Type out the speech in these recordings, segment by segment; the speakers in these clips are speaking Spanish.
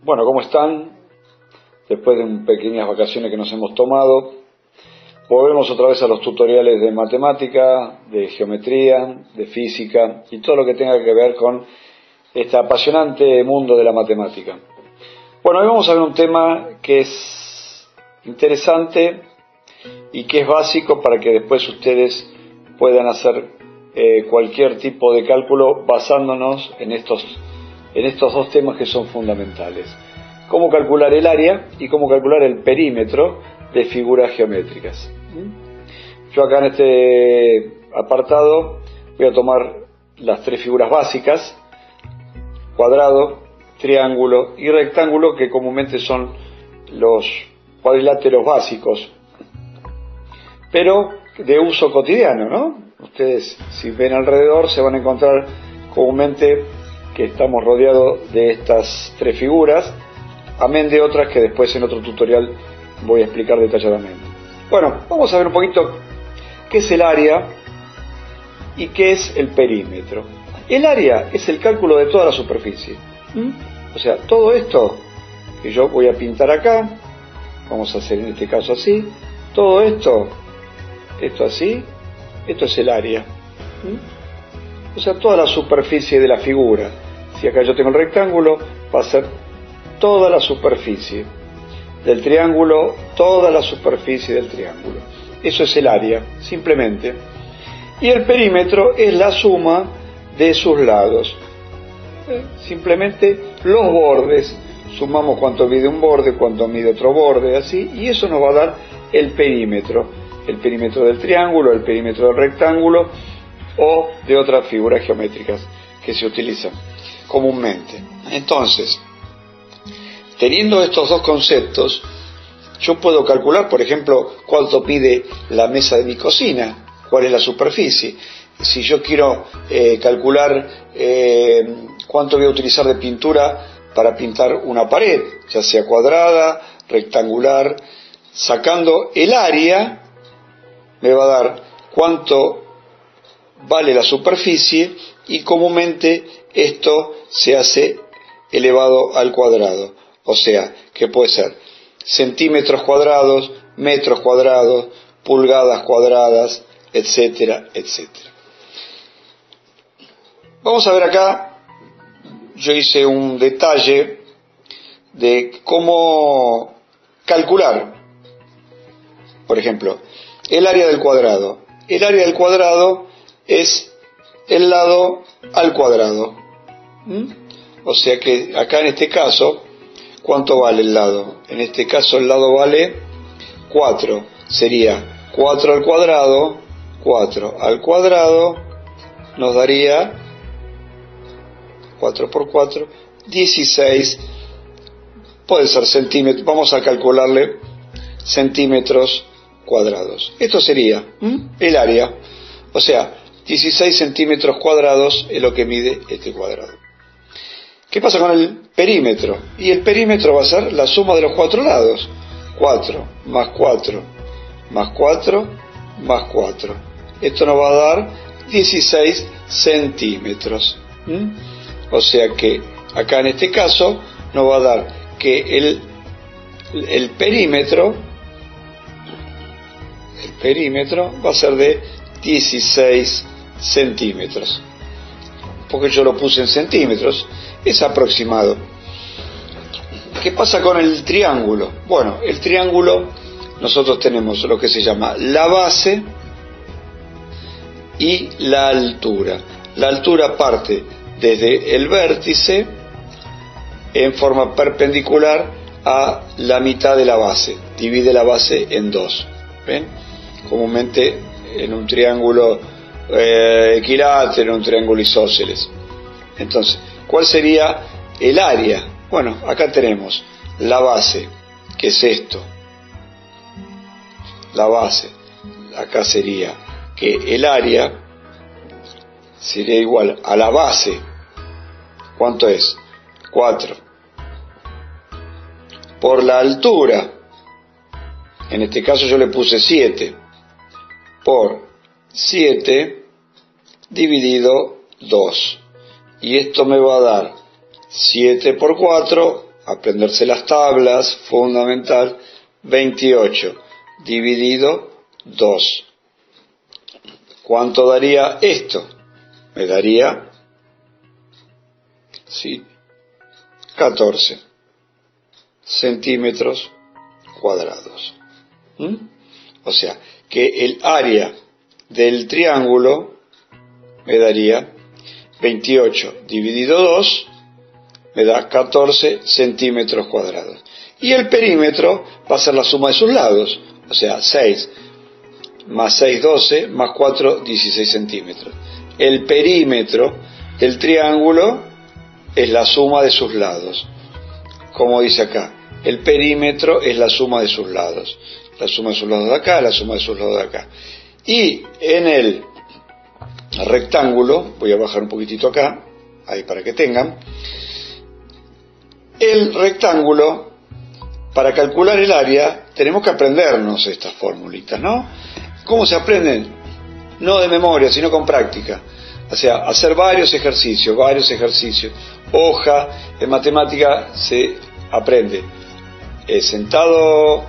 Bueno, ¿cómo están? Después de pequeñas vacaciones que nos hemos tomado, volvemos otra vez a los tutoriales de matemática, de geometría, de física y todo lo que tenga que ver con este apasionante mundo de la matemática. Bueno, hoy vamos a ver un tema que es interesante y que es básico para que después ustedes puedan hacer cualquier tipo de cálculo basándonos en estos dos temas que son fundamentales: cómo calcular el área y cómo calcular el perímetro de figuras geométricas. Yo acá en este apartado voy a tomar las tres figuras básicas: cuadrado, triángulo y rectángulo, que comúnmente son los cuadriláteros básicos, pero de uso cotidiano, ¿no? Ustedes, si ven alrededor, se van a encontrar comúnmente que estamos rodeados de estas tres figuras, amén de otras que después en otro tutorial voy a explicar detalladamente. Bueno, vamos a ver un poquito qué es el área y qué es el perímetro. El área es el cálculo de toda la superficie. O sea, todo esto que yo voy a pintar acá, vamos a hacer en este caso así, todo esto así, esto es el área. O sea, toda la superficie de la figura. Si acá yo tengo el rectángulo, va a ser toda la superficie del triángulo, toda la superficie del triángulo. Eso es el área, simplemente. Y el perímetro es la suma de sus lados. Simplemente los bordes. Sumamos cuánto mide un borde, cuánto mide otro borde, así, y eso nos va a dar el perímetro. El perímetro del triángulo, el perímetro del rectángulo o de otras figuras geométricas que se utilizan comúnmente. Entonces, teniendo estos dos conceptos, yo puedo calcular, por ejemplo, cuánto mide la mesa de mi cocina, cuál es la superficie. Si yo quiero calcular cuánto voy a utilizar de pintura para pintar una pared, ya sea cuadrada, rectangular, sacando el área, me va a dar cuánto vale la superficie, y comúnmente esto se hace elevado al cuadrado. O sea, que puede ser centímetros cuadrados, metros cuadrados, pulgadas cuadradas, etcétera, etcétera. Vamos a ver acá, yo hice un detalle de cómo calcular, por ejemplo, el área del cuadrado. El área del cuadrado es el lado al cuadrado. O sea que acá en este caso, ¿cuánto vale el lado? En este caso el lado vale 4. Sería 4 al cuadrado. 4 al cuadrado nos daría 4 por 4, 16. Puede ser centímetros. Vamos a calcularle centímetros cuadrados. Esto sería el área. O sea, 16 centímetros cuadrados es lo que mide este cuadrado. ¿Qué pasa con el perímetro? Y el perímetro va a ser la suma de los cuatro lados. 4 más 4 más 4 más 4. Esto nos va a dar 16 centímetros. O sea que acá en este caso nos va a dar que el perímetro va a ser de 16 centímetros. Porque yo lo puse en centímetros, es aproximado. ¿Qué pasa con el triángulo? Bueno, el triángulo, nosotros tenemos lo que se llama la base y la altura. La altura parte desde el vértice en forma perpendicular a la mitad de la base. Divide la base en dos. ¿Ven? Comúnmente en un triángulo equilátero, en un triángulo isósceles. Entonces, ¿cuál sería el área? Bueno, acá tenemos la base, que es esto. La base, acá sería que el área sería igual a la base. ¿Cuánto es? 4. Por la altura, en este caso yo le puse 7, por 7 dividido 2. Y esto me va a dar 7 por 4, aprenderse las tablas, fundamental. 28 dividido 2. ¿Cuánto daría esto? Me daría, sí, 14 centímetros cuadrados. O sea, que el área del triángulo me daría 28 dividido 2, me da 14 centímetros cuadrados. Y el perímetro va a ser la suma de sus lados, o sea, 6 más 6, 12, más 4, 16 centímetros. El perímetro del triángulo es la suma de sus lados. Como dice acá, el perímetro es la suma de sus lados. La suma de sus lados de acá, la suma de sus lados de acá. Y en el rectángulo, voy a bajar un poquitito acá, ahí para que tengan, el rectángulo, para calcular el área, tenemos que aprendernos estas formulitas, ¿no? ¿Cómo se aprenden? No de memoria, sino con práctica. O sea, hacer varios ejercicios. Hoja, en matemática se aprende sentado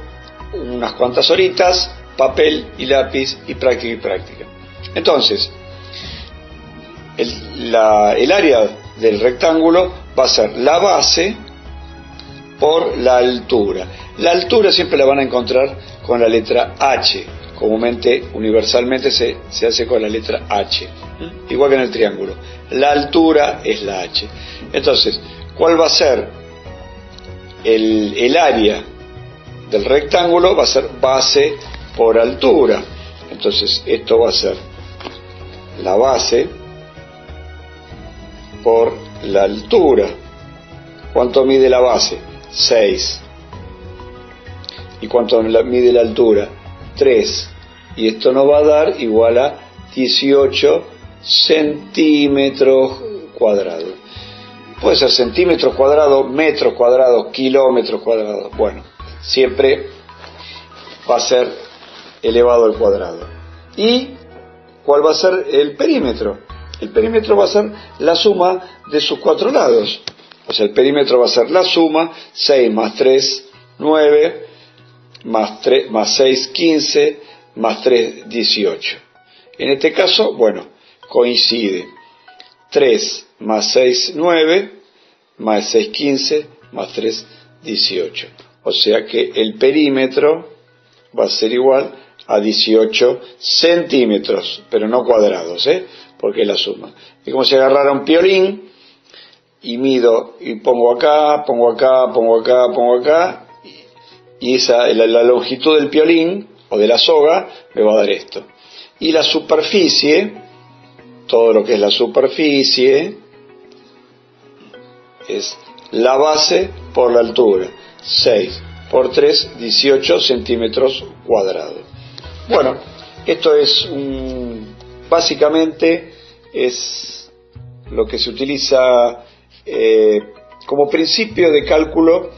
unas cuantas horitas, papel y lápiz y práctica. Entonces, el área del rectángulo va a ser la base por la altura. La altura siempre la van a encontrar con la letra H. Comúnmente, universalmente se hace con la letra H. Igual que en el triángulo. La altura es la H. Entonces, ¿cuál va a ser el área del rectángulo? Va a ser base por altura. Entonces, esto va a ser la base por la altura. ¿Cuánto mide la base? 6. ¿Y cuánto mide la altura? 3. Y esto nos va a dar igual a 18 centímetros cuadrados. Puede ser centímetros cuadrados, metros cuadrados, kilómetros cuadrados. Bueno, siempre va a ser elevado al cuadrado. ¿Y cuál va a ser el perímetro? El perímetro va a ser la suma de sus cuatro lados. O sea, el perímetro va a ser la suma, 6 más 3, 9, más 6, 15, más 3, 18. En este caso, bueno, coincide. 3 más 6, 9, más 6, 15, más 3, 18. O sea que el perímetro va a ser igual a 18 centímetros, pero no cuadrados, porque es la suma. Es como si agarrara un piolín y mido, y pongo acá, y la longitud del piolín, o de la soga, me va a dar esto. Y la superficie, todo lo que es la superficie, es la base por la altura. 6 por 3, 18 centímetros cuadrados. Bueno, esto es básicamente es lo que se utiliza como principio de cálculo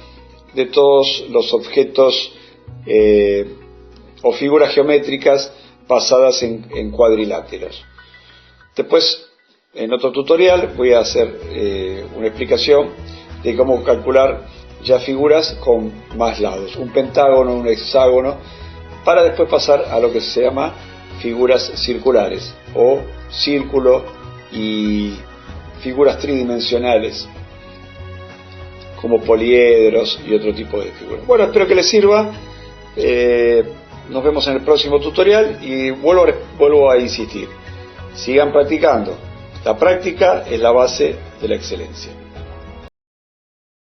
de todos los objetos o figuras geométricas basadas en cuadriláteros. Después, en otro tutorial, voy a hacer una explicación de cómo calcular ya figuras con más lados, un pentágono, un hexágono, para después pasar a lo que se llama figuras circulares o círculo y figuras tridimensionales como poliedros y otro tipo de figuras. Bueno, espero que les sirva. Nos vemos en el próximo tutorial y vuelvo a insistir. Sigan practicando. La práctica es la base de la excelencia.